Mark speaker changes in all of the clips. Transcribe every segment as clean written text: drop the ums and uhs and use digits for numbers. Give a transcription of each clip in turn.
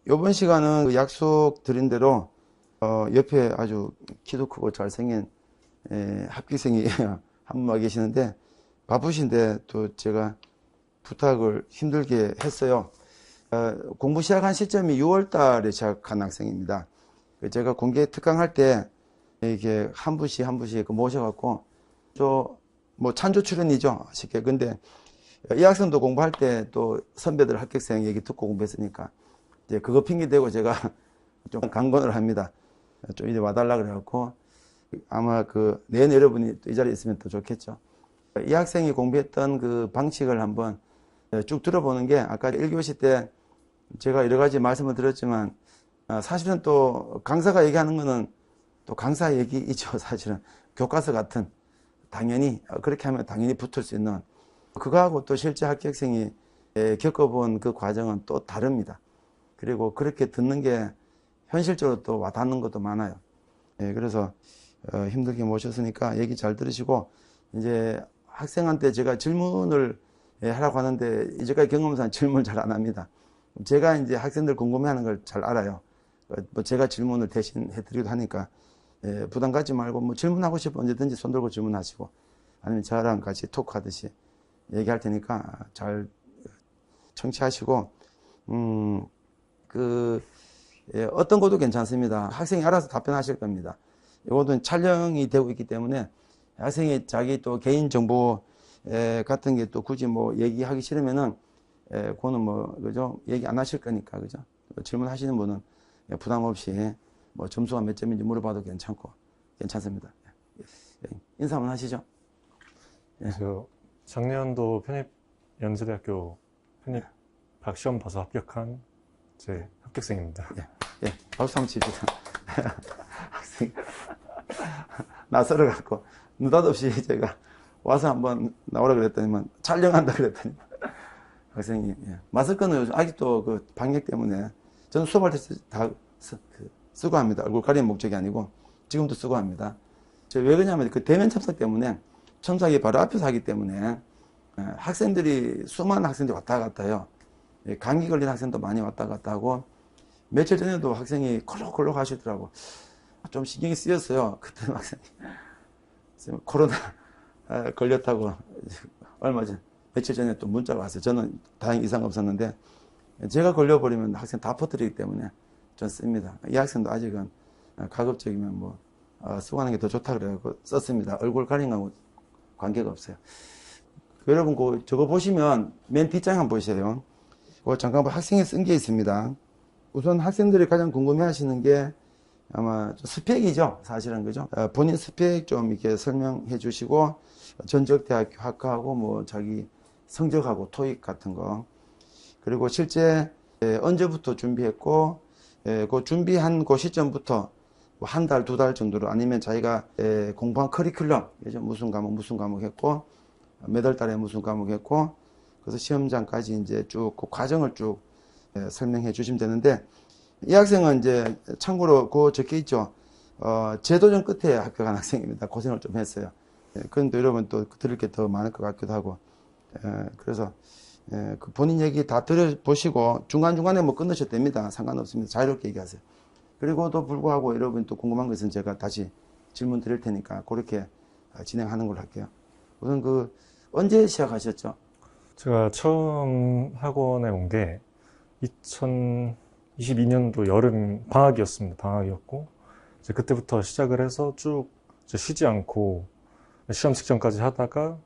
Speaker 1: 이번 시간은 그 약속 드린 대로 옆에 아주 키도 크고 잘생긴 합격생이 한 분 계시는데 바쁘신데 또 제가 부탁을 힘들게 했어요. 공부 시작한 시점이 6월 달에 시작한 학생입니다. 제가 공개 특강할 때 이게 한 분씩 한 분씩 모셔갖고 뭐 찬조 출연이죠 쉽게. 근데 이 학생도 공부할 때 또 선배들 합격생 얘기 듣고 공부했으니까 이제 그거 핑계 대고 제가 좀 강권을 합니다. 좀 이제 와달라 그래갖고 아마 내년 여러분이 또 이 자리에 있으면 더 좋겠죠. 이 학생이 공부했던 그 방식을 한번 쭉 들어보는 게, 아까 1교시 때 제가 여러 가지 말씀을 드렸지만 사실은 또 강사가 얘기하는 거는 또 강사 얘기이죠. 사실은 교과서 같은, 당연히 그렇게 하면 당연히 붙을 수 있는, 그거하고 또 실제 합격생이 겪어본 그 과정은 또 다릅니다. 그리고 그렇게 듣는 게 현실적으로 또 와닿는 것도 많아요. 그래서 힘들게 모셨으니까 얘기 잘 들으시고, 이제 학생한테 제가 질문을 하라고 하는데 이제까지 경험상 질문을 잘 안 합니다. 제가 이제 학생들 궁금해하는 걸 잘 알아요. 뭐 제가 질문을 대신 해드리기도 하니까 부담 갖지 말고 뭐 질문하고 싶으면 언제든지 손 들고 질문하시고, 아니면 저랑 같이 토크하듯이 얘기할 테니까 잘 청취하시고, 어떤 것도 괜찮습니다. 학생이 알아서 답변하실 겁니다. 이것은 촬영이 되고 있기 때문에 학생이 자기 또 개인정보 같은 게 또 굳이 뭐 얘기하기 싫으면은 그거는 뭐 그죠, 얘기 안 하실 거니까, 그죠. 질문하시는 분은 부담 없이 뭐 점수가 몇 점인지 물어봐도 괜찮습니다. 인사 한번 하시죠.
Speaker 2: 저 작년도 연세대학교 편입 시험 봐서 합격한 제 합격생입니다.
Speaker 1: 박수 한번 칩시다. 학생 낯설어갖고 느닷없이 제가 와서 한번 나오라 그랬더니만 촬영한다 그랬더니 학생이 마스크는 요즘 아직도 그 방역 때문에, 저는 수업할 때 다 쓰고 합니다. 얼굴 가리는 목적이 아니고 지금도 쓰고 합니다. 왜 그러냐면 그 대면 참석 때문에, 첨삭이 바로 앞에서 하기 때문에 학생들이, 수많은 학생들이 왔다 갔다 해요. 감기 걸린 학생도 많이 왔다 갔다 하고, 며칠 전에도 학생이 콜록콜록 하시더라고. 좀 신경이 쓰였어요. 그때 학생이 코로나 걸렸다고 얼마 전, 며칠 전에 또 문자가 왔어요. 저는 다행히 이상 없었는데, 제가 걸려버리면 학생 다 퍼뜨리기 때문에 전 씁니다. 이 학생도 아직은 가급적이면 뭐 쓰고 하는 게 더 좋다 그래갖고 썼습니다. 얼굴 가린 거하고 관계가 없어요. 여러분 저거 보시면 맨 뒷장 한번 보세요. 잠깐 학생이 쓴 게 있습니다. 우선 학생들이 가장 궁금해 하시는 게 아마 스펙이죠. 사실은, 그죠? 본인 스펙 좀 이렇게 설명해 주시고, 전적 대학교 학과하고 뭐 자기 성적하고 토익 같은 거, 그리고 실제 언제부터 준비했고, 그 준비한 그 시점부터 뭐 한 달, 두 달 정도로, 아니면 자기가 공부한 커리큘럼, 무슨 과목 했고, 몇 월 달에 무슨 과목 했고, 그래서 시험장까지 이제 쭉 그 과정을 쭉 설명해 주시면 되는데, 이 학생은 이제 참고로 적혀 있죠. 재도전 끝에 합격한 학생입니다. 고생을 좀 했어요. 그런데 여러분 또 들을 게 더 많을 것 같기도 하고, 그래서 그 본인 얘기 다 들어보시고 중간중간에 뭐 끊으셔도 됩니다. 상관없습니다. 자유롭게 얘기하세요. 그리고도 불구하고 여러분 또 궁금한 것은 제가 다시 질문 드릴 테니까 그렇게 진행하는 걸로 할게요. 우선 언제 시작하셨죠?
Speaker 2: 제가 처음 학원에 온 게 2022년도 여름 방학이었습니다. 방학이었고, 이제 그때부터 시작을 해서 쭉 이제 쉬지 않고 시험 직전까지 하다가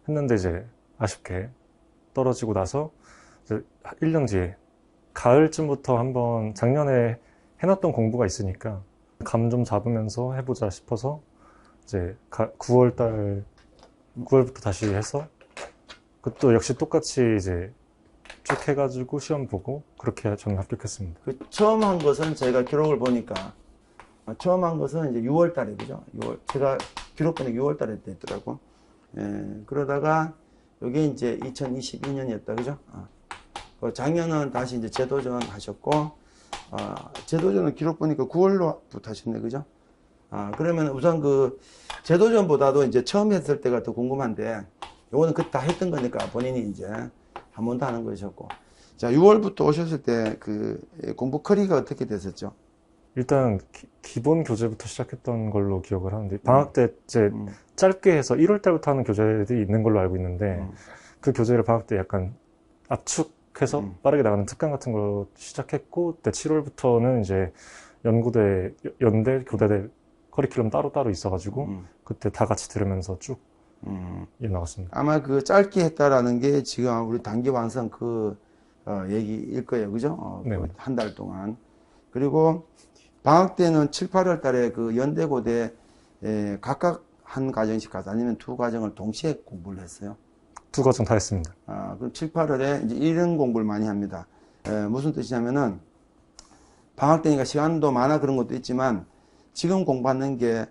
Speaker 2: 했는데, 이제 아쉽게 떨어지고 나서 이제 1년 뒤에 가을쯤부터 한번 작년에 해놨던 공부가 있으니까 감 좀 잡으면서 해보자 싶어서 이제 9월부터 다시 해서, 그것도 역시 똑같이 이제 쭉 해가지고 시험 보고 그렇게 저는 합격했습니다.
Speaker 1: 처음 한 것은 제가 기록을 보니까 처음 한 것은 이제 6월 달에, 그죠? 제가 기록 보니까 6월 달에 됐더라고. 그러다가 이게 이제 2022년이었다, 그죠? 작년은 다시 이제 재도전 하셨고, 재도전은 기록 보니까 9월로부터 하셨네, 그죠? 그러면 우선 재도전보다도 이제 처음 했을 때가 더 궁금한데, 요거는 다 했던 거니까 본인이 이제 한 번 더 하는 것이었고, 자, 6월부터 오셨을 때 그 공부 커리가 어떻게 됐었죠?
Speaker 2: 일단 기본 교재부터 시작했던 걸로 기억을 하는데 방학 때 이제
Speaker 1: 음,
Speaker 2: 짧게 해서 1월 달부터 하는 교재들이 있는 걸로 알고 있는데
Speaker 1: 음,
Speaker 2: 그 교재를 방학 때 약간 압축해서 빠르게 나가는 특강 같은 거 시작했고 그때 7월부터는 이제 연대, 교대대 커리큘럼 따로따로 있어가지고
Speaker 1: 음,
Speaker 2: 그때 다 같이 들으면서 쭉
Speaker 1: 음.
Speaker 2: 나갔습니다.
Speaker 1: 아마 그 짧게 했다라는 게 지금 우리 단기 완성 그 얘기일 거예요. 그죠?
Speaker 2: 네.
Speaker 1: 한 달 동안. 그리고 방학 때는 7, 8월 달에 그 연대 고대 각각 한 과정씩 가서 아니면 두 과정을 동시에 공부를 했어요.
Speaker 2: 두 과정 다 했습니다.
Speaker 1: 그럼 7, 8월에 이제 이런 공부를 많이 합니다. 무슨 뜻이냐면은 방학 때니까 시간도 많아 그런 것도 있지만 지금 공부하는 게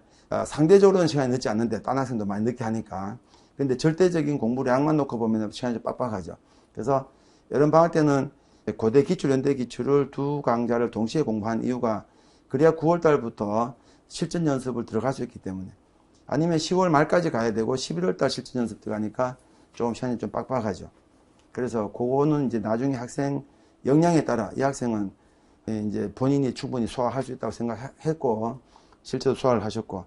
Speaker 1: 상대적으로는 시간이 늦지 않는데 딴 학생도 많이 늦게 하니까. 근데 절대적인 공부량만 놓고 보면 시간이 좀 빡빡하죠. 그래서 여름 방학 때는 고대 기출, 연대 기출을 두 강좌를 동시에 공부한 이유가 그래야 9월 달부터 실전 연습을 들어갈 수 있기 때문에. 아니면 10월 말까지 가야 되고 11월 달 실전 연습 들어가니까 조금 시간이 좀 빡빡하죠. 그래서 그거는 이제 나중에 학생 역량에 따라 이 학생은 이제 본인이 충분히 소화할 수 있다고 생각했고 실제로 소화를 하셨고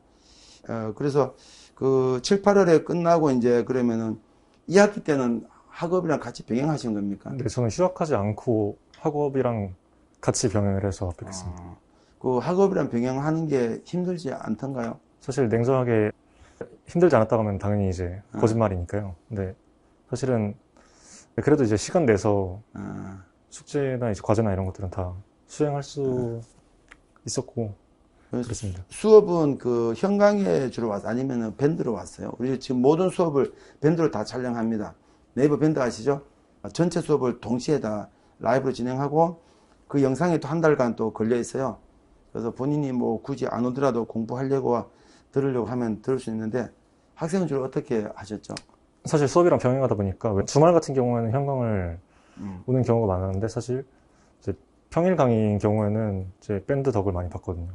Speaker 1: 그래서 그 7, 8월에 끝나고 이제 그러면은 2학기 때는 학업이랑 같이 병행하신 겁니까?
Speaker 2: 근데 저는 휴학하지 않고 학업이랑 같이 병행을 해서 합격했습니다.
Speaker 1: 그 학업이랑 병행하는 게 힘들지 않던가요?
Speaker 2: 사실 냉정하게 힘들지 않았다고 하면 당연히 이제 거짓말이니까요. 근데 사실은 그래도 이제 시간 내서 숙제나 이제 과제나 이런 것들은 다 수행할 수 있었고 그렇습니다.
Speaker 1: 수업은 그 현강에 주로 왔어요? 아니면 밴드로 왔어요? 우리 지금 모든 수업을 밴드로 다 촬영합니다. 네이버 밴드 아시죠? 전체 수업을 동시에 다 라이브로 진행하고 그 영상이 또 한 달간 또 걸려 있어요. 그래서 본인이 뭐 굳이 안 오더라도 공부하려고 들으려고 하면 들을 수 있는데 학생은 주로 어떻게 하셨죠?
Speaker 2: 사실 수업이랑 병행하다 보니까 왜 주말 같은 경우에는 현강을 오는 경우가 많았는데 사실 이제 평일 강의인 경우에는 이제 밴드 덕을 많이 봤거든요.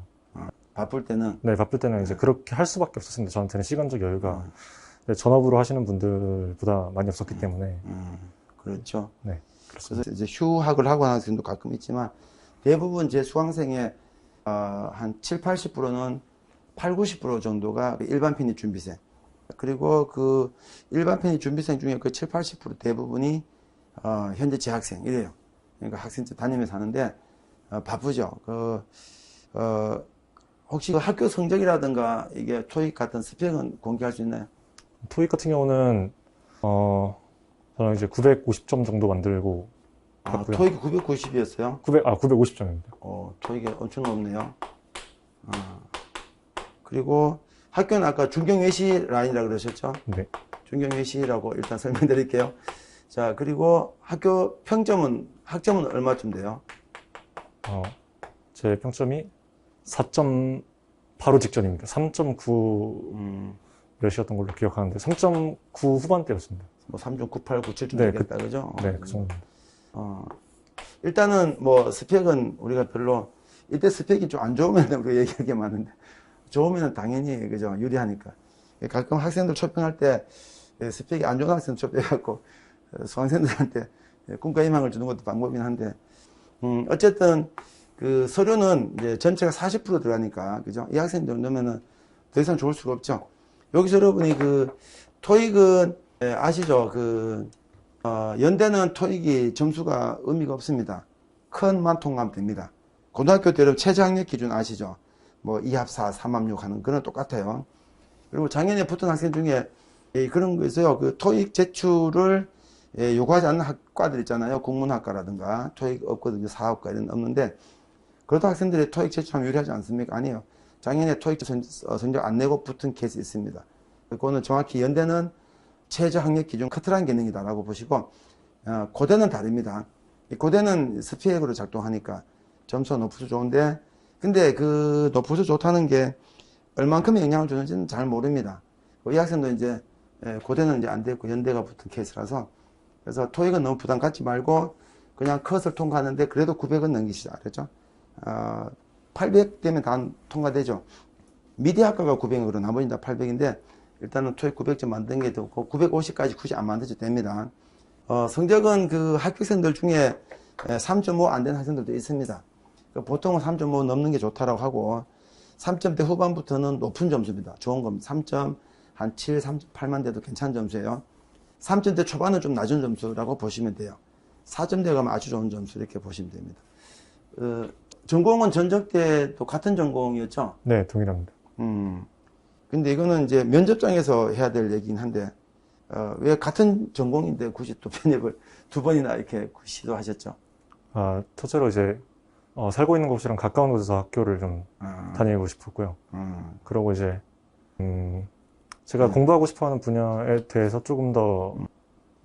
Speaker 1: 바쁠 때는
Speaker 2: 네, 바쁠 때는 이제 그렇게 할 수밖에 없었습니다. 저한테는 시간적 여유가 전업으로 하시는 분들보다 많이 없었기 때문에.
Speaker 1: 그렇죠.
Speaker 2: 네, 그렇습니다.
Speaker 1: 그래서 이제 휴학을 하고 하는 학생도 가끔 있지만 대부분 제 수강생의 한 7, 80%는 8, 90% 정도가 일반 편입 준비생. 그리고 그 일반 편입 준비생 중에 그 7, 80% 대부분이 현재 재학생 이래요. 그러니까 학생증 다니면서 하는데 바쁘죠. 혹시 그 학교 성적이라든가 이게 토익 같은 스펙은 공개할 수 있나요?
Speaker 2: 토익 같은 경우는 저는 이제 950점 정도 만들고 갔고요.
Speaker 1: 토익이 990이었어요?
Speaker 2: 950점입니다.
Speaker 1: 토익이 엄청 높네요. 그리고 학교는 아까 중경외시 라인이라고 그러셨죠?
Speaker 2: 네.
Speaker 1: 중경외시라고 일단 설명드릴게요. 자, 그리고 학교 학점은 얼마쯤 돼요?
Speaker 2: 제 평점이 4점 바로 직전입니다. 3.9 몇이었던 걸로 기억하는데 3.9 후반대였습니다.
Speaker 1: 뭐 3.98, 97쯤
Speaker 2: 네,
Speaker 1: 되겠다, 그죠?
Speaker 2: 네, 그 정도입니다.
Speaker 1: 일단은 뭐 스펙은 우리가 별로 이때 스펙이 좀 안 좋으면 우리가 얘기할 게 많은데 좋으면 당연히 그죠 유리하니까 가끔 학생들 초빙할 때 스펙이 안 좋은 학생 초빙해갖고 수강생들한테 꿈과 희망을 주는 것도 방법이긴 한데 어쨌든 그 서류는 이제 전체가 40% 들어가니까 그죠 이 학생 정도면은 더 이상 좋을 수가 없죠. 여기서 여러분이 그 토익은 아시죠? 연대는 토익이 점수가 의미가 없습니다. 큰만 통과하면 됩니다. 고등학교 때 여러분 최저학력 기준 아시죠? 뭐 2합4, 3합6 하는 그런 똑같아요. 그리고 작년에 붙은 학생 중에 그런 거 있어요. 그 토익 제출을 요구하지 않는 학과들 있잖아요. 국문학과라든가 토익 없거든요. 사학과 이런 없는데 그래도 학생들이 토익 제출하면 유리하지 않습니까? 아니에요. 작년에 토익 성적 안 내고 붙은 케이스 있습니다. 그거는 정확히 연대는 최저학력 기준 커트라인 기능이다라고 보시고 고대는 다릅니다. 고대는 스펙으로 작동하니까 점수가 높아서 좋은데 근데 그 높아서 좋다는 게 얼만큼의 영향을 주는지는 잘 모릅니다. 이 학생도 이제 고대는 이제 안 됐고 연대가 붙은 케이스라서 그래서 토익은 너무 부담 갖지 말고 그냥 컷을 통과하는데 그래도 900은 넘기시죠. 알았죠? 800 되면 다 통과되죠. 미디어학과가 900으로 나머지는 다 800인데 일단은 토익 900점 만든 게 되고 950까지 굳이 안 만드셔도 됩니다. 성적은 그 합격생들 중에 3.5 안 되는 학생들도 있습니다. 보통은 3.5 넘는 게 좋다라고 하고 3점대 후반부터는 높은 점수입니다. 좋은 겁니다. 3점 한 7, 3.8만 돼도 괜찮은 점수예요. 3점대 초반은 좀 낮은 점수라고 보시면 돼요. 4점대 가면 아주 좋은 점수 이렇게 보시면 됩니다. 전공은 전적 때도 같은 전공이었죠?
Speaker 2: 네, 동일합니다.
Speaker 1: 근데 이거는 이제 면접장에서 해야 될 얘기긴 한데, 왜 같은 전공인데 굳이 또 편입을 두 번이나 이렇게 시도하셨죠?
Speaker 2: 첫째로 이제, 살고 있는 곳이랑 가까운 곳에서 학교를 좀 다니고 싶었고요. 그러고 이제, 제가 공부하고 싶어 하는 분야에 대해서 조금 더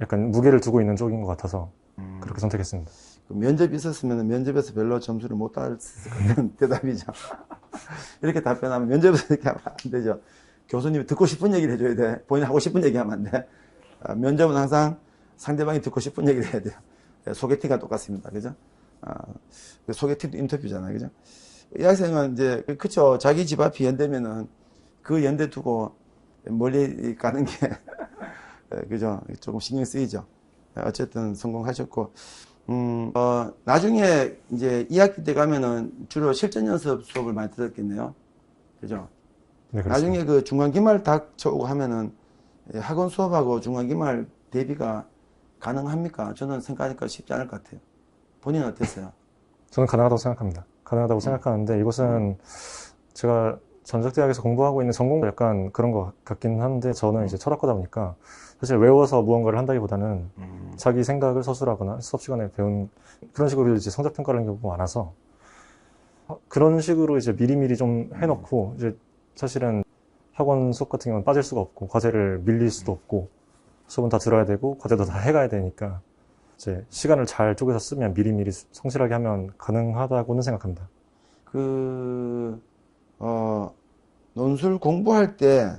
Speaker 2: 약간 무게를 두고 있는 쪽인 것 같아서 그렇게 선택했습니다.
Speaker 1: 면접이 있었으면 면접에서 별로 점수를 못 땄을 거는 대답이죠. 이렇게 답변하면 면접에서 이렇게 하면 안 되죠. 교수님이 듣고 싶은 얘기를 해줘야 돼. 본인 하고 싶은 얘기 하면 안 돼. 면접은 항상 상대방이 듣고 싶은 얘기를 해야 돼요. 소개팅과 똑같습니다. 그죠? 소개팅도 인터뷰잖아요. 그죠? 이 학생은 이제, 그쵸. 자기 집 앞이 연대면은 그 연대 두고 멀리 가는 게, 그죠? 조금 신경 쓰이죠. 어쨌든 성공하셨고, 나중에 이제 2학기 때 가면은 주로 실전 연습 수업을 많이 들었겠네요. 그죠?
Speaker 2: 네, 그렇습니다.
Speaker 1: 나중에 그 중간기말 닥쳐오고 하면은 학원 수업하고 중간기말 대비가 가능합니까? 저는 생각하니까 쉽지 않을 것 같아요. 본인은 어땠어요?
Speaker 2: 저는 가능하다고 생각합니다. 가능하다고 생각하는데 이것은 제가 전적대학에서 공부하고 있는 전공도 약간 그런 것 같긴 한데 저는 이제 철학과다 보니까 사실 외워서 무언가를 한다기보다는 자기 생각을 서술하거나 수업 시간에 배운 그런 식으로 이제 성적 평가를 하는 경우가 많아서 그런 식으로 이제 미리미리 좀 해놓고 이제 사실은 학원 수업 같은 경우는 빠질 수가 없고 과제를 밀릴 수도 없고 수업은 다 들어야 되고 과제도 다 해가야 되니까 이제 시간을 잘 쪼개서 쓰면 미리미리 성실하게 하면 가능하다고는 생각합니다.
Speaker 1: 논술 공부할 때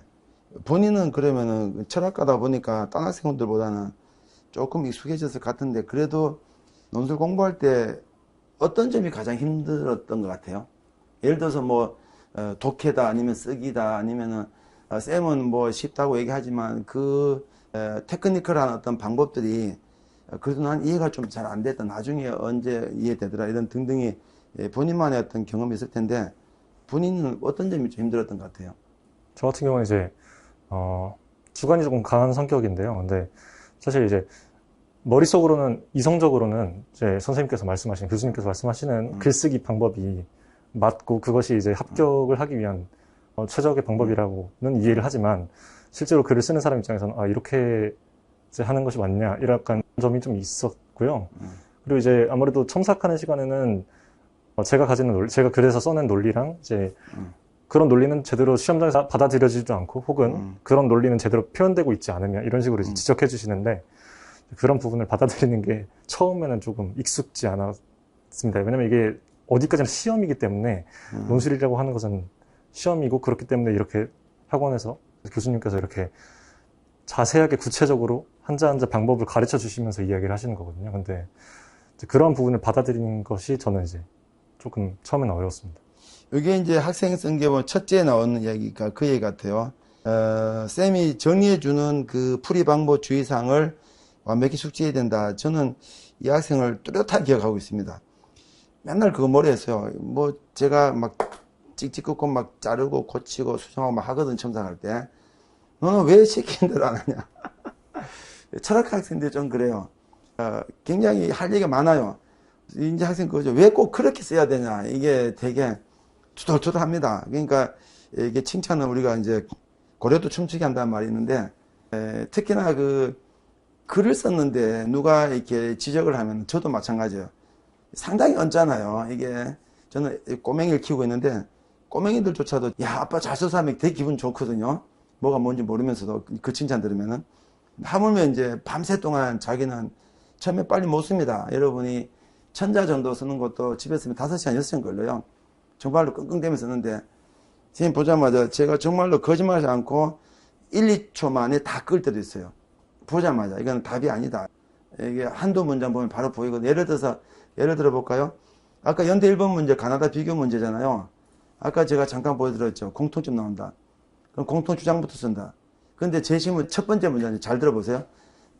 Speaker 1: 본인은 그러면은 철학가다 보니까 딴 학생들보다는 조금 익숙해졌을 것 같은데 그래도 논술 공부할 때 어떤 점이 가장 힘들었던 것 같아요? 예를 들어서 뭐 독해다 아니면 쓰기다 아니면은 쌤은 뭐 쉽다고 얘기하지만 그 테크니컬한 어떤 방법들이 그래도 난 이해가 좀 잘 안 됐다 나중에 언제 이해되더라 이런 등등이 본인만의 어떤 경험이 있을 텐데 본인은 어떤 점이 좀 힘들었던 것 같아요?
Speaker 2: 저 같은 경우는 이제 주관이 조금 강한 성격인데요. 근데 사실 이제 머릿속으로는 이성적으로는 이제 선생님께서 말씀하신 교수님께서 말씀하시는 글쓰기 방법이 맞고 그것이 이제 합격을 하기 위한 최적의 방법이라고는 이해를 하지만 실제로 글을 쓰는 사람 입장에서는 이렇게 이제 하는 것이 맞냐 이런 점이 좀 있었고요. 그리고 이제 아무래도 첨삭하는 시간에는 제가 가지는 논리, 제가 그래서 써낸 논리랑 이제 그런 논리는 제대로 시험장에서 받아들여지지도 않고 혹은 그런 논리는 제대로 표현되고 있지 않으면 이런 식으로 이제 지적해 주시는데 그런 부분을 받아들이는 게 처음에는 조금 익숙지 않았습니다. 왜냐면 이게 어디까지나 시험이기 때문에 논술이라고 하는 것은 시험이고 그렇기 때문에 이렇게 학원에서 교수님께서 이렇게 자세하게 구체적으로 한자 한자 방법을 가르쳐 주시면서 이야기를 하시는 거거든요. 근데 그런 부분을 받아들이는 것이 저는 이제 조금 처음에는 어려웠습니다.
Speaker 1: 이게 이제 학생 성경의 첫째에 나오는 이야기가 그 얘기 같아요. 쌤이 정리해주는 그 풀이 방법 주의사항을 완벽히 숙지해야 된다. 저는 이 학생을 뚜렷하게 기억하고 있습니다. 맨날 그거 머리에서요. 뭐 제가 막 찍찍 긋고 막 자르고 고치고 수정하고 막 하거든 첨삭할 때. 너는 왜 시키는 대로 안 하냐. 철학 학생들 좀 그래요. 굉장히 할 얘기가 많아요. 이제 학생 그거죠. 왜 꼭 그렇게 써야 되냐. 이게 되게 투덜투덜합니다. 그러니까 이게 칭찬은 우리가 이제 고려도 춤추게 한다는 말이 있는데 특히나 그 글을 썼는데 누가 이렇게 지적을 하면 저도 마찬가지예요. 상당히 얹잖아요. 이게 저는 꼬맹이를 키우고 있는데 꼬맹이들조차도 야 아빠 잘 써서 하면 되게 기분 좋거든요. 뭐가 뭔지 모르면서도 그 칭찬 들으면은 하물며 이제 밤새 동안 자기는 처음에 빨리 못 씁니다. 여러분이 천자 정도 쓰는 것도 집에 쓰면 5시간, 6시간 걸려요. 정말로 끙끙대면서 쓰는데 선생님 보자마자 제가 정말로 거짓말하지 않고 1, 2초 만에 다 끌 때도 있어요. 보자마자 이건 답이 아니다. 이게 한두 문장 보면 바로 보이거든요. 예를 들어 볼까요? 아까 연대 1번 문제 가나다 비교 문제잖아요. 아까 제가 잠깐 보여드렸죠. 공통점 나온다. 그럼 공통 주장부터 쓴다. 그런데 제시문 첫 번째 문제는 잘 들어보세요.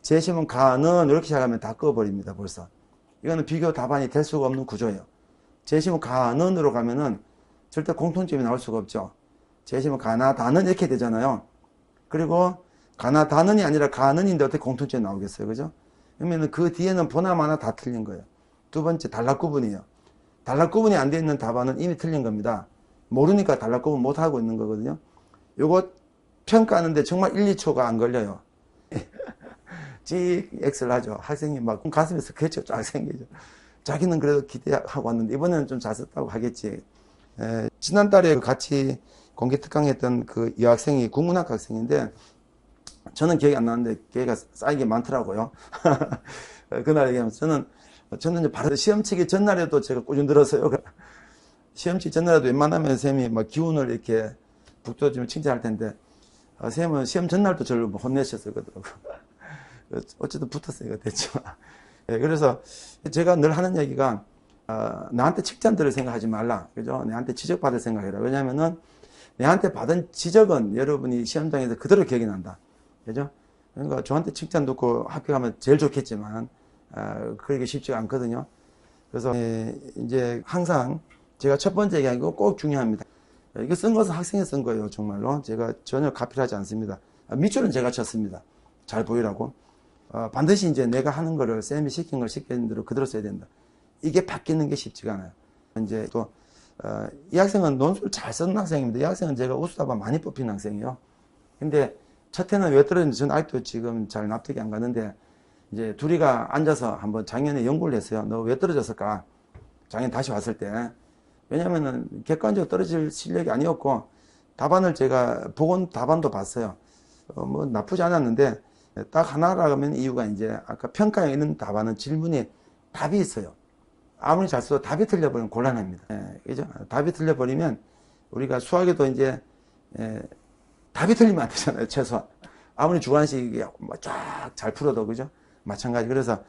Speaker 1: 재시문 가는 이렇게 시작하면 다 꺼버립니다. 벌써. 이거는 비교 답안이 될 수가 없는 구조예요. 재시문 가는으로 가면은 절대 공통점이 나올 수가 없죠. 재시문 가나다는 이렇게 되잖아요. 그리고 가나다는이 아니라 가는인데 어떻게 공통점이 나오겠어요. 그죠? 그러면은 그 뒤에는 보나마나 다 틀린 거예요. 두 번째 단락구분이에요. 단락구분이 안 되어 있는 답안은 이미 틀린 겁니다. 모르니까 단락구분 못 하고 있는 거거든요. 요거 평가하는데 정말 1, 2초가 안 걸려요. GX를 하죠. 학생이 막 가슴에서 그랬죠. 쫙 생기죠. 자기는 그래도 기대하고 왔는데 이번에는 좀 잘 썼다고 하겠지. 지난달에 같이 공개 특강했던 그 여학생이 국문학 학생인데 저는 기억이 안 나는데 걔가 쌓이게 많더라고요. 그날 얘기하면서 저는 이제 바로 시험 치기 전날에도 제가 꾸준히 들었어요. 시험 치기 전날에도 웬만하면 선생님이 막 기운을 이렇게 북돋우면 칭찬할 텐데 선생님은 시험 전날도 저를 혼내셨어요. 어쨌든 붙었으니까 됐죠. 그래서 제가 늘 하는 얘기가 나한테 칭찬 들을 생각하지 말라. 그죠? 내한테 지적받을 생각해라. 왜냐면은 내한테 받은 지적은 여러분이 시험장에서 그대로 기억이 난다. 그죠? 그러니까 저한테 칭찬 듣고 합격하면 제일 좋겠지만 그러기 쉽지가 않거든요. 그래서 이제 항상 제가 첫 번째 얘기한 거 꼭 중요합니다. 이거 쓴 것은 학생이 쓴 거예요. 정말로 제가 전혀 가필하지 않습니다. 밑줄은 제가 쳤습니다. 잘 보이라고. 반드시 이제 내가 하는 거를 쌤이 시킨 걸 시키는 대로 그대로 써야 된다. 이게 바뀌는 게 쉽지가 않아요. 이제 또 이 학생은 논술을 잘 쓰는 학생입니다. 이 학생은 제가 우수답안 많이 뽑힌 학생이에요. 근데 첫 해는 왜 떨어졌는지 저는 아직도 지금 잘 납득이 안 가는데 이제 둘이가 앉아서 한번 작년에 연구를 했어요. 너 왜 떨어졌을까? 작년 다시 왔을 때. 왜냐면은 객관적으로 떨어질 실력이 아니었고 답안을 제가 보건 답안도 봤어요. 뭐 나쁘지 않았는데 딱 하나라 하면 이유가 이제 아까 평가에 있는 답안은 질문이 답이 있어요. 아무리 잘 써도 답이 틀려버리면 곤란합니다. 그죠? 답이 틀려버리면 우리가 수학에도 이제 답이 틀리면 안 되잖아요. 최소한. 아무리 주관식이 쫙 잘 풀어도 그죠? 마찬가지. 그래서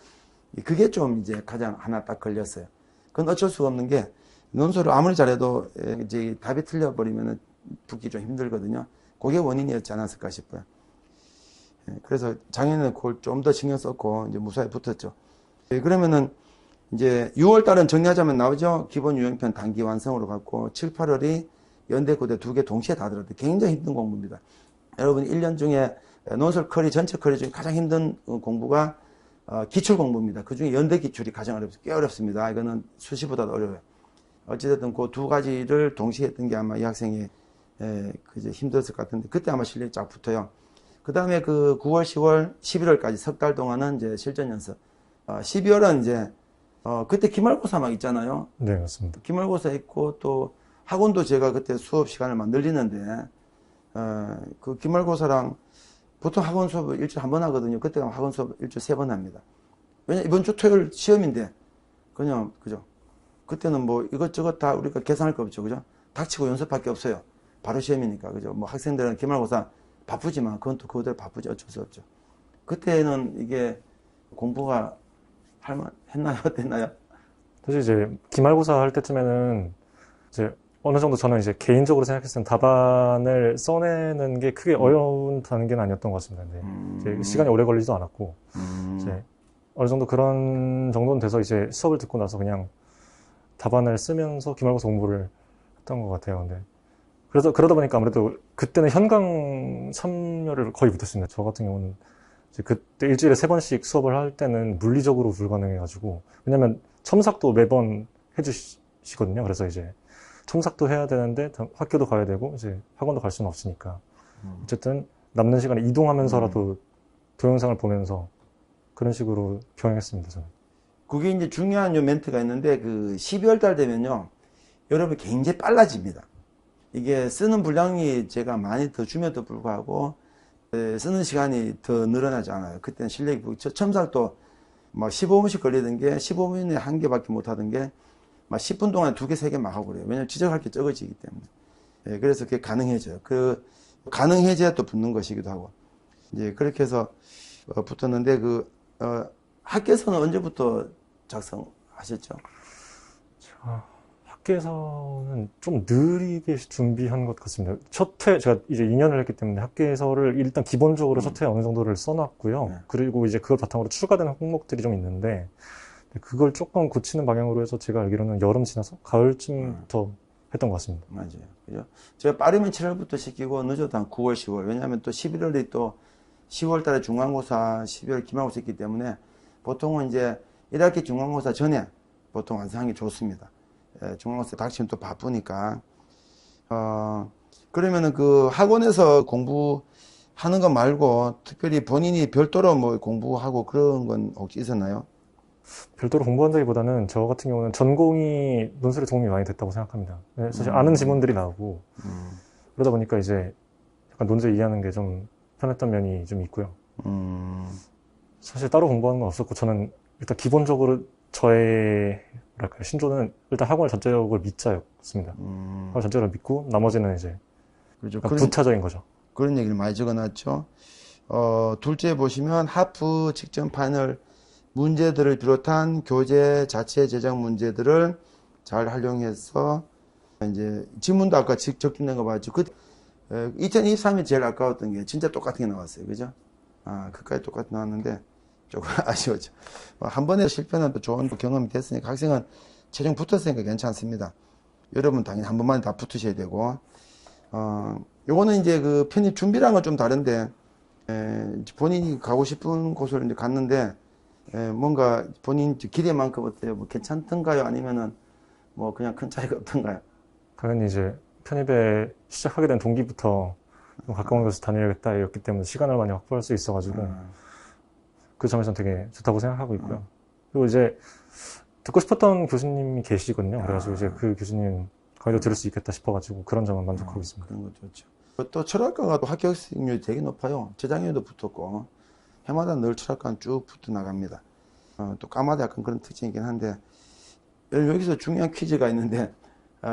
Speaker 1: 그게 좀 이제 가장 하나 딱 걸렸어요. 그건 어쩔 수가 없는 게 논술을 아무리 잘해도 이제 답이 틀려버리면 붙기 좀 힘들거든요. 그게 원인이었지 않았을까 싶어요. 그래서 작년에는 그걸 좀 더 신경 썼고 이제 무사히 붙었죠. 그러면은 이제 6월 달은 정리하자면 나오죠. 기본 유형편 단기 완성으로 갔고 7, 8월이 연대 고대 두 개 동시에 다 들었대. 굉장히 힘든 공부입니다. 여러분 1년 중에 논술 커리 전체 커리 중에 가장 힘든 공부가 기출 공부입니다. 그 중에 연대 기출이 가장 꽤 어렵습니다. 이거는 수시보다도 어려워요. 어찌됐든 그 두 가지를 동시에 했던 게 아마 이 학생이 그제 힘들었을 것 같은데 그때 아마 실력이 쫙 붙어요. 그 다음에 그 9월, 10월, 11월까지 석 달 동안은 이제 실전 연습. 12월은 이제 그때 기말고사 막 있잖아요.
Speaker 2: 네, 맞습니다.
Speaker 1: 기말고사 있고 또 학원도 제가 그때 수업 시간을 막 늘리는데 그 기말고사랑 보통 학원 수업을 일주일에 한 번 하거든요. 그때 학원 수업 일주일에 3번 합니다. 왜냐 이번 주 토요일 시험인데 그냥 그죠. 그때는 뭐 이것저것 다 우리가 계산할 거 없죠. 그죠? 닥치고 연습할 게 없어요. 바로 시험이니까. 그죠? 뭐 학생들은 기말고사 바쁘지만 그건 또 그대로 바쁘지 어쩔 수 없죠. 그때는 이게 공부가 했나요? 어땠나요?
Speaker 2: 사실 이제 기말고사 할 때쯤에는 이제 어느 정도 저는 이제 개인적으로 생각했을 때 답안을 써내는 게 크게 어려운 단계는 아니었던 것 같습니다. 이제 시간이 오래 걸리지도 않았고 이제 어느 정도 그런 정도는 돼서 이제 수업을 듣고 나서 그냥 답안을 쓰면서 기말고사 공부를 했던 것 같아요. 근데 그래서 그러다 보니까 아무래도 그때는 현강 참여를 거의 못했습니다. 저 같은 경우는 이제 그때 일주일에 3번씩 수업을 할 때는 물리적으로 불가능해가지고 왜냐면 첨삭도 매번 해주시거든요. 그래서 이제 첨삭도 해야 되는데 학교도 가야 되고 이제 학원도 갈 수는 없으니까 어쨌든 남는 시간에 이동하면서라도 동영상을 보면서 그런 식으로 병행했습니다. 저는.
Speaker 1: 그게 이제 중요한 요 멘트가 있는데 그 12월 달 되면요. 여러분 굉장히 빨라집니다. 이게 쓰는 분량이 제가 많이 더 주면도 불구하고 쓰는 시간이 더 늘어나지 않아요. 그때는 실력이 첨삭도 막 15분씩 걸리던 게 15분에 한 개밖에 못 하던 게 막 10분 동안에 2개, 3개 막 하고 그래요. 왜냐면 지적할 게 적어지기 때문에. 그래서 그게 가능해져요. 그 가능해져야 또 붙는 것이기도 하고. 이제 그렇게 해서 붙었는데 학교에서는 언제부터 작성하셨죠?
Speaker 2: 학교에서는 좀 느리게 준비한 것 같습니다. 첫 회, 제가 이제 2년을 했기 때문에 학교에서를 일단 기본적으로 첫 회 어느 정도를 써놨고요.
Speaker 1: 네.
Speaker 2: 그리고 이제 그걸 바탕으로 추가되는 항목들이 좀 있는데, 그걸 조금 고치는 방향으로 해서 제가 알기로는 여름 지나서 가을쯤부터 했던 것 같습니다.
Speaker 1: 맞아요. 그죠? 제가 빠르면 7월부터 시키고 늦어도 한 9월, 10월. 왜냐하면 또 11월이 또 10월 달에 중간고사, 12월 기말고사 있기 때문에 보통은 이제 1학기 중간고사 전에 보통 완성하는 게 좋습니다. 예, 중간고사 닥치면 또 바쁘니까. 그러면은 그 학원에서 공부하는 거 말고 특별히 본인이 별도로 뭐 공부하고 그런 건 혹시 있었나요?
Speaker 2: 별도로 공부한다기보다는 저 같은 경우는 전공이 논술에 도움이 많이 됐다고 생각합니다. 사실 아는 지문들이 나오고 그러다 보니까 이제 약간 논제 이해하는 게 좀 편했던 면이 좀 있고요. 사실 따로 공부하는 건 없었고 저는 일단 기본적으로 저의 뭐랄까요 신조는 일단 학원을 전체적으로 믿자였습니다. 학원 전체적으로 믿고 나머지는 이제
Speaker 1: 그렇죠.
Speaker 2: 약간 부차적인 거죠.
Speaker 1: 그런 얘기를 많이 적어놨죠. 둘째 보시면 하프 직전 파널 문제들을 비롯한 교재 자체 제작 문제들을 잘 활용해서 이제 지문도 아까 적중된 거 봤죠. 2023이 제일 아까웠던 게 진짜 똑같은 게 나왔어요. 그죠? 그까지 똑같이 나왔는데 조금 아쉬웠죠. 한 번에 실패는 또 좋은 경험이 됐으니까 학생은 최종 붙었으니까 괜찮습니다. 여러분 당연히 한 번만에 다 붙으셔야 되고 요거는 이제 그 편입 준비랑은 좀 다른데 본인이 가고 싶은 곳을 이제 갔는데 뭔가 본인 기대만큼 어때요? 뭐 괜찮던가요? 아니면은 뭐 그냥 큰 차이가 없던가요?
Speaker 2: 당연히 이제 편입에 시작하게 된 동기부터 좀 가까운 곳에서 다녀야겠다였기 때문에 시간을 많이 확보할 수 있어가지고 그 점에서는 되게 좋다고 생각하고 있고요. 그리고 이제 듣고 싶었던 교수님이 계시거든요. 그래가지고 이제 그 교수님 강의도 들을 수 있겠다 싶어가지고 그런 점은 만족하고 있습니다.
Speaker 1: 그런 거 좋죠. 또 철학과가 또 합격률이 되게 높아요. 재작년에도 붙었고 해마다 늘 철학과는 쭉 붙어 나갑니다. 또 과마다 약간 그런 특징이긴 한데 여기서 중요한 퀴즈가 있는데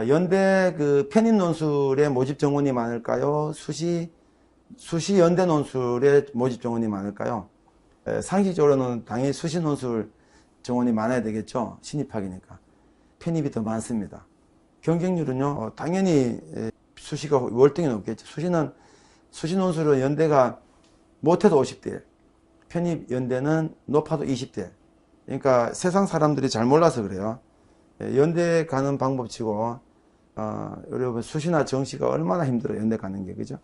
Speaker 1: 연대 그 편입 논술의 모집 정원이 많을까요? 수시 연대 논술의 모집 정원이 많을까요? 상식적으로는 당연히 수시 논술 정원이 많아야 되겠죠. 신입학이니까. 편입이 더 많습니다. 경쟁률은요, 당연히 수시가 월등히 높겠죠. 수시 논술은 연대가 못해도 50대, 편입 연대는 높아도 20대. 그러니까 세상 사람들이 잘 몰라서 그래요. 연대 가는 방법치고, 여러분 수시나 정시가 얼마나 힘들어요. 연대 가는 게, 그죠?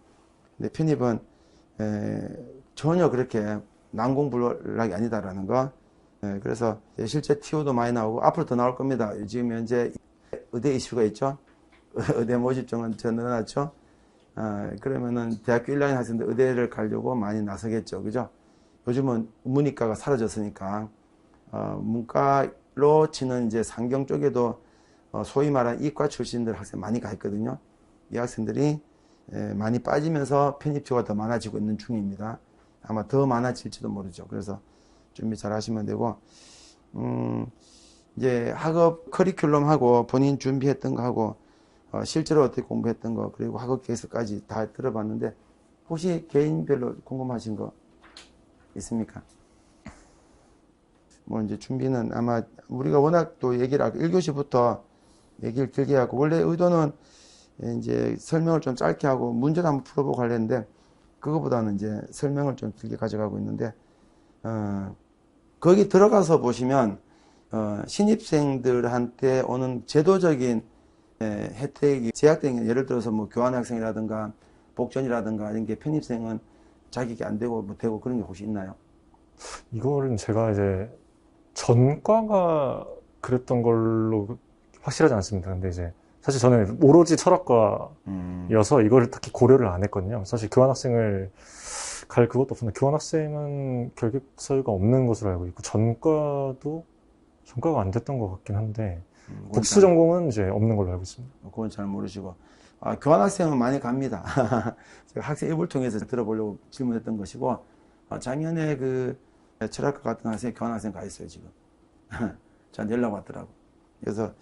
Speaker 1: 근데 편입은 전혀 그렇게 난공불락이 아니다라는 거. 그래서 실제 TO도 많이 나오고 앞으로 더 나올 겁니다. 지금 현재 의대 이슈가 있죠. 의대 모집정은 저 넣어놨죠. 그러면은 대학교 1학년 학생들 의대를 가려고 많이 나서겠죠. 그죠? 요즘은 문이과가 사라졌으니까 문과로 치는 이제 상경 쪽에도 소위 말하는 이과 출신들 학생 많이 가 있거든요. 이 학생들이 많이 빠지면서 편입처가 더 많아지고 있는 중입니다. 아마 더 많아질지도 모르죠. 그래서 준비 잘 하시면 되고, 이제 학업 커리큘럼하고 본인 준비했던 거 하고, 실제로 어떻게 공부했던 거, 그리고 학업 계획서까지 다 들어봤는데, 혹시 개인별로 궁금하신 거 있습니까? 뭐 이제 준비는 아마 우리가 워낙 또 얘기를 하고 1교시부터 얘기를 길게 하고, 원래 의도는 이제 설명을 좀 짧게 하고 문제도 한번 풀어보고 하려는데, 그거보다는 이제 설명을 좀 길게 가져가고 있는데, 거기 들어가서 보시면, 신입생들한테 오는 제도적인 혜택이 제약된 게 예를 들어서 뭐 교환학생이라든가 복전이라든가 이런 게 편입생은 자격이 안 되고 뭐 되고 그런 게 혹시 있나요?
Speaker 2: 이거는 제가 이제 전과가 그랬던 걸로 확실하지 않습니다. 근데 이제 사실 저는 오로지 철학과여서 이거를 딱히 고려를 안 했거든요. 사실 교환학생을 갈 그것도 없었는데 교환학생은 결격서유가 없는 것으로 알고 있고 전과가 안 됐던 것 같긴 한데 복수 전공은 이제 없는 걸로 알고 있습니다.
Speaker 1: 그건 잘 모르시고 교환학생은 많이 갑니다. 제가 학생 일부를 통해서 들어보려고 질문했던 것이고 작년에 그 철학과 같은 학생이 교환학생 가 있어요 지금. 저한테 연락 왔더라고. 그래서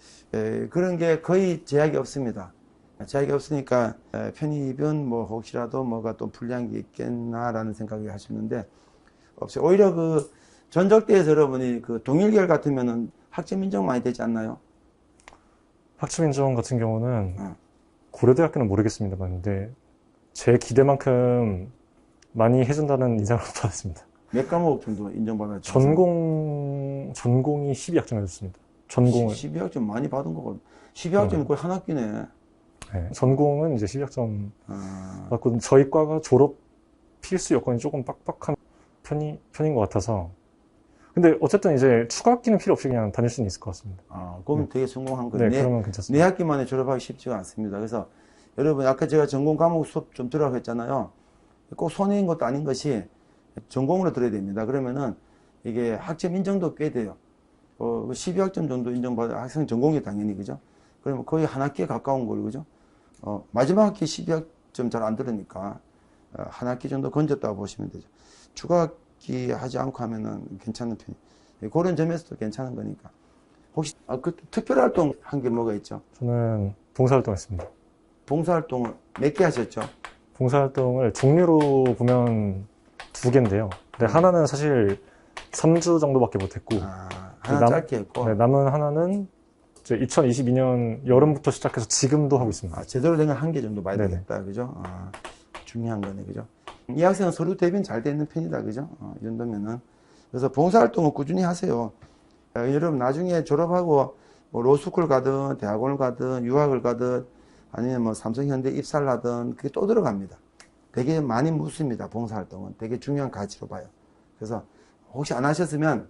Speaker 1: 그런 게 거의 제약이 없습니다. 제약이 없으니까 편입은 뭐 혹시라도 뭐가 또 불리한 게 있겠나라는 생각이 하시는데 없어요. 오히려 그 전적대에서 여러분이 그 동일계열 같으면은 학점 인정 많이 되지 않나요?
Speaker 2: 학점인정 같은 경우는
Speaker 1: 어.
Speaker 2: 고려대학교는 모르겠습니다만, 근데 제 기대만큼 많이 해준다는 인상을 받았습니다.
Speaker 1: 몇 과목 정도 인정받았죠?
Speaker 2: 전공이 12학점 해줬습니다. 전공을.
Speaker 1: 12학점 많이 받은 거거든. 12학점이 거의 한 학기네.
Speaker 2: 네, 전공은 이제 12학점
Speaker 1: 아,
Speaker 2: 받고, 저희 과가 졸업 필수 요건이 조금 빡빡한 편인 것 같아서. 근데 어쨌든 이제 추가 학기는 필요 없이 그냥 다닐 수는 있을 것 같습니다.
Speaker 1: 그럼 되게 성공한 거네.
Speaker 2: 네, 그러면
Speaker 1: 네
Speaker 2: 괜찮습니다.
Speaker 1: 학기 만에 졸업하기 쉽지가 않습니다. 그래서 여러분, 아까 제가 전공 과목 수업 좀 들으라고 했잖아요. 꼭 손해인 것도 아닌 것이 전공으로 들어야 됩니다. 그러면은 이게 학점 인정도 꽤 돼요. 12학점 정도 인정받아 학생 전공이 당연히, 그죠? 그러면 거의 한 학기에 가까운 걸, 그죠? 마지막 학기 12학점 잘 안 들으니까 한 학기 정도 건졌다고 보시면 되죠. 추가 학기 하지 않고 하면은 괜찮은 편이에요. 그런 점에서도 괜찮은 거니까. 혹시 그 특별활동 한 게 뭐가 있죠?
Speaker 2: 저는 봉사활동했습니다.
Speaker 1: 봉사활동을 몇 개 하셨죠?
Speaker 2: 봉사활동을 종류로 보면 2개인데요. 근데 하나는 사실 3주 정도밖에 못했고,
Speaker 1: 하나 짧게 했고.
Speaker 2: 네, 남은 하나는 이제 2022년 여름부터 시작해서 지금도 하고 있습니다.
Speaker 1: 제대로 된 건 한 개 정도 봐야
Speaker 2: 네네.
Speaker 1: 되겠다, 그죠? 중요한 거네, 그죠? 이 학생은 서류 대비는 잘 돼 있는 편이다, 그죠? 이 정도면은. 그래서 봉사활동을 꾸준히 하세요. 여러분, 나중에 졸업하고 뭐 로스쿨 가든, 대학원을 가든, 유학을 가든, 아니면 뭐 삼성현대 입사를 하든, 그게 또 들어갑니다. 되게 많이 묻습니다, 봉사활동은. 되게 중요한 가치로 봐요. 그래서 혹시 안 하셨으면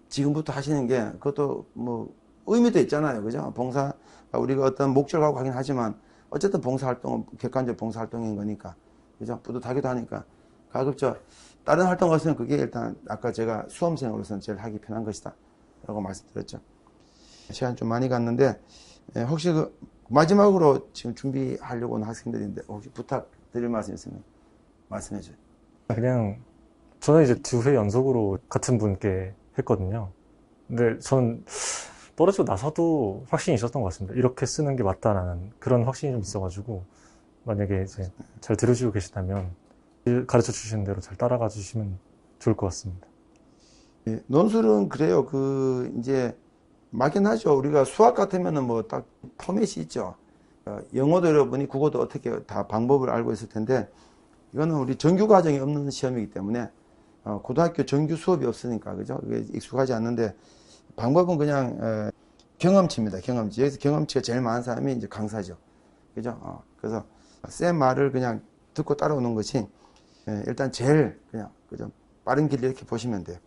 Speaker 1: 지금부터 하시는 게, 그것도 뭐, 의미도 있잖아요, 그죠? 봉사, 우리가 어떤 목적을 갖고 하긴 하지만, 어쨌든 봉사활동은 객관적 봉사활동인 거니까, 그죠? 뿌듯하기도 하니까, 가급적 다른 활동 없으면 그게 일단 아까 제가 수험생으로서는 제일 하기 편한 것이다 라고 말씀드렸죠. 시간 좀 많이 갔는데 혹시 그 마지막으로 지금 준비하려고 하는 학생들인데 혹시 부탁드릴 말씀 있으면 말씀해 주세요.
Speaker 2: 그냥 저는 이제 2회 연속으로 같은 분께 했거든요. 근데 저는 떨어지고 나서도 확신이 있었던 것 같습니다. 이렇게 쓰는 게 맞다라는 그런 확신이 좀 있어가지고, 만약에 이제 잘 들으시고 계시다면 가르쳐 주시는 대로 잘 따라가 주시면 좋을 것 같습니다.
Speaker 1: 논술은 그래요. 이제 막연하죠. 우리가 수학 같으면은 뭐 딱 포맷이 있죠. 영어도 여러분이 국어도 어떻게 다 방법을 알고 있을 텐데, 이거는 우리 정규 과정이 없는 시험이기 때문에, 고등학교 정규 수업이 없으니까, 그죠? 이게 익숙하지 않는데, 방법은 그냥, 경험치입니다. 경험치. 여기서 경험치가 제일 많은 사람이 이제 강사죠. 그죠? 그래서, 쌤 말을 그냥 듣고 따라오는 것이, 일단 제일 그냥, 그죠? 빠른 길 이렇게 보시면 돼요.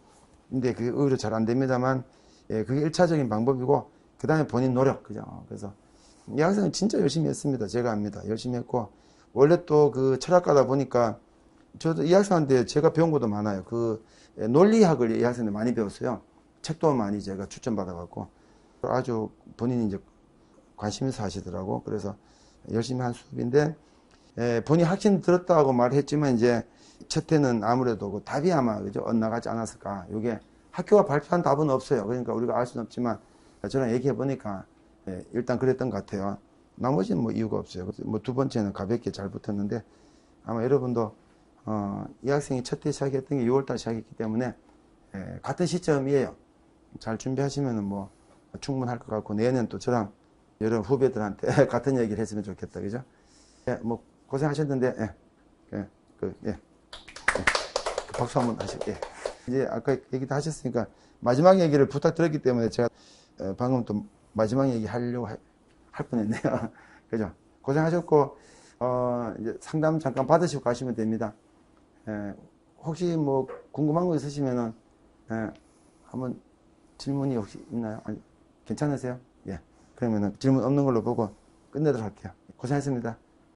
Speaker 1: 근데 그게 의외로 잘 안 됩니다만, 그게 1차적인 방법이고, 그 다음에 본인 노력, 그죠? 그래서, 이 학생은 진짜 열심히 했습니다. 제가 압니다. 열심히 했고, 원래 또 그 철학가다 보니까, 저도 이 학생한테 제가 배운 것도 많아요. 논리학을 이 학생한테 많이 배웠어요. 책도 많이 제가 추천받아갖고, 아주 본인이 이제 관심 있어 하시더라고. 그래서 열심히 한 수업인데, 본인이 확신 들었다고 말했지만, 이제, 첫 해는 아무래도 그 답이 아마, 그죠? 엇나가지 않았을까. 이게 학교가 발표한 답은 없어요. 그러니까 우리가 알 수는 없지만, 저랑 얘기해보니까, 일단 그랬던 것 같아요. 나머지는 뭐 이유가 없어요. 뭐 2번째는 가볍게 잘 붙었는데, 아마 여러분도, 이 학생이 첫 해 시작했던 게 6월달 시작했기 때문에, 같은 시점이에요. 잘 준비하시면은 뭐, 충분할 것 같고, 내년 또 저랑 여러 후배들한테 같은 얘기를 했으면 좋겠다. 그죠? 뭐, 고생하셨는데, 박수 한번 하실게요. 이제 아까 얘기도 하셨으니까 마지막 얘기를 부탁드렸기 때문에 제가 방금 또 마지막 얘기 하려고 할 뻔했네요. 그죠? 고생하셨고, 이제 상담 잠깐 받으시고 가시면 됩니다. 혹시 뭐 궁금한 거 있으시면은, 한번 질문이 혹시 있나요? 아니, 괜찮으세요? 예. 그러면은 질문 없는 걸로 보고 끝내도록 할게요. 고생하셨습니다.